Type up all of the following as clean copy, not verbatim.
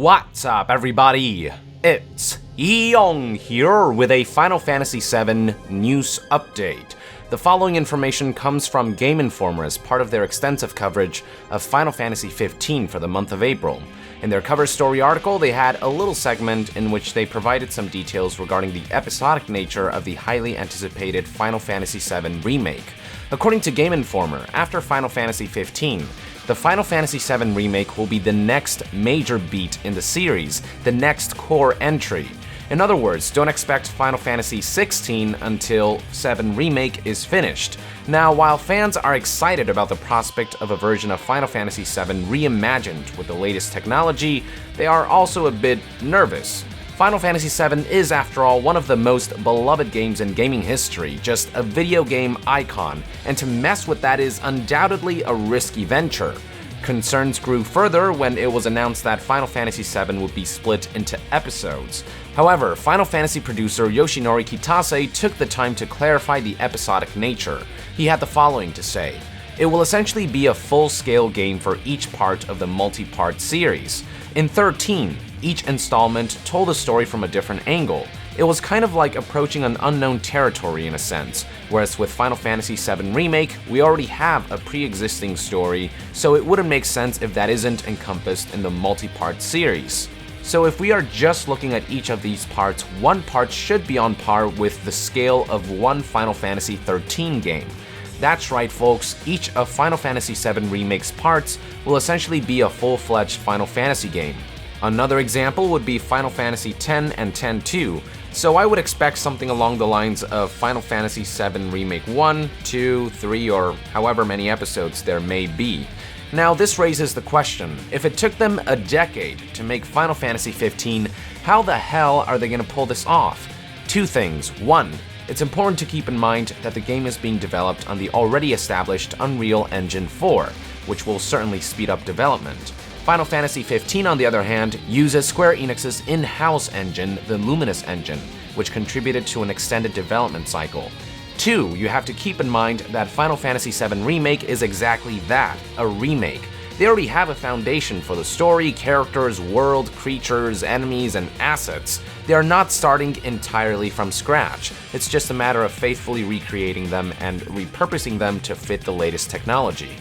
What's up, everybody? It's Yong here with a Final Fantasy VII news update. The following information comes from Game Informer as part of their extensive coverage of Final Fantasy XV for the month of April. In their cover story article, they had a little segment in which they provided some details regarding the episodic nature of the highly anticipated Final Fantasy VII Remake. According to Game Informer, after Final Fantasy XV, the Final Fantasy VII Remake will be the next major beat in the series, the next core entry. In other words, don't expect Final Fantasy XVI until VII Remake is finished. Now, while fans are excited about the prospect of a version of Final Fantasy VII reimagined with the latest technology, they are also a bit nervous. Final Fantasy VII is, after all, one of the most beloved games in gaming history, just a video game icon, and to mess with that is undoubtedly a risky venture. Concerns grew further when it was announced that Final Fantasy VII would be split into episodes. However, Final Fantasy producer Yoshinori Kitase took the time to clarify the episodic nature. He had the following to say: "It will essentially be a full-scale game for each part of the multi-part series. In 13, each installment told a story from a different angle. It was kind of like approaching an unknown territory in a sense, whereas with Final Fantasy VII Remake, we already have a pre-existing story, so it wouldn't make sense if that isn't encompassed in the multi-part series. So if we are just looking at each of these parts, one part should be on par with the scale of one Final Fantasy XIII game. That's right, folks, each of Final Fantasy VII Remake's parts will essentially be a full-fledged Final Fantasy game. Another example would be Final Fantasy X and X-2, so I would expect something along the lines of Final Fantasy VII Remake 1, 2, 3, or however many episodes there may be. Now, this raises the question, if it took them a decade to make Final Fantasy XV, how the hell are they going to pull this off? Two things. One, it's important to keep in mind that the game is being developed on the already established Unreal Engine 4, which will certainly speed up development. Final Fantasy XV, on the other hand, uses Square Enix's in-house engine, the Luminous engine, which contributed to an extended development cycle. Two, you have to keep in mind that Final Fantasy VII Remake is exactly that, a remake. They already have a foundation for the story, characters, world, creatures, enemies, and assets. They are not starting entirely from scratch. It's just a matter of faithfully recreating them and repurposing them to fit the latest technology.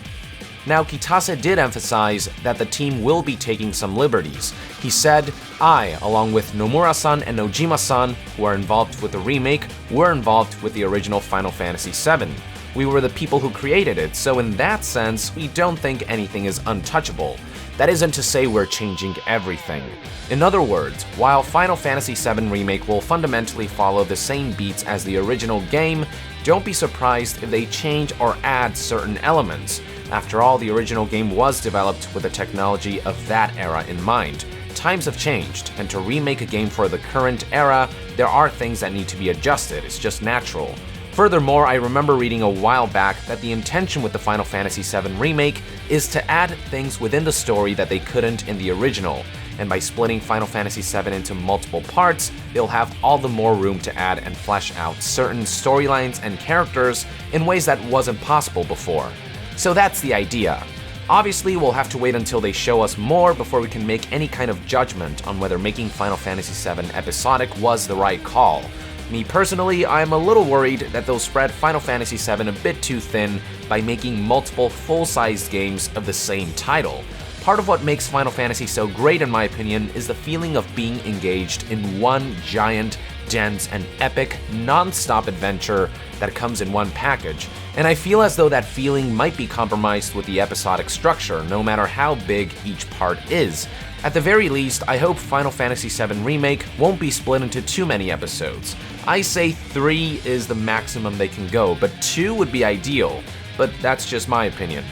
Now, Kitase did emphasize that the team will be taking some liberties. He said, "I, along with Nomura-san and Nojima-san, who are involved with the remake, were involved with the original Final Fantasy VII. We were the people who created it, so in that sense, we don't think anything is untouchable. That isn't to say we're changing everything." In other words, while Final Fantasy VII Remake will fundamentally follow the same beats as the original game, don't be surprised if they change or add certain elements. After all, the original game was developed with the technology of that era in mind. Times have changed, and to remake a game for the current era, there are things that need to be adjusted. It's just natural. Furthermore, I remember reading a while back that the intention with the Final Fantasy VII Remake is to add things within the story that they couldn't in the original, and by splitting Final Fantasy VII into multiple parts, they'll have all the more room to add and flesh out certain storylines and characters in ways that wasn't possible before. So that's the idea. Obviously, we'll have to wait until they show us more before we can make any kind of judgment on whether making Final Fantasy VII episodic was the right call. Me personally, I'm a little worried that they'll spread Final Fantasy VII a bit too thin by making multiple full-sized games of the same title. Part of what makes Final Fantasy so great, in my opinion, is the feeling of being engaged in one giant, dense, and epic, non-stop adventure that comes in one package. And I feel as though that feeling might be compromised with the episodic structure, no matter how big each part is. At the very least, I hope Final Fantasy VII Remake won't be split into too many episodes. I say 3 is the maximum they can go, but 2 would be ideal. But that's just my opinion.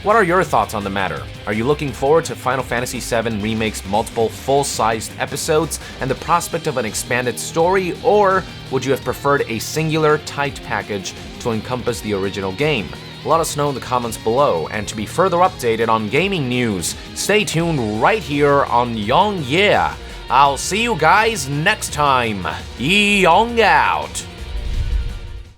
What are your thoughts on the matter? Are you looking forward to Final Fantasy VII Remake's multiple full-sized episodes and the prospect of an expanded story, or would you have preferred a singular, tight package to encompass the original game? Let us know in the comments below, and to be further updated on gaming news, stay tuned right here on Yong Yeah. I'll see you guys next time. Yong out!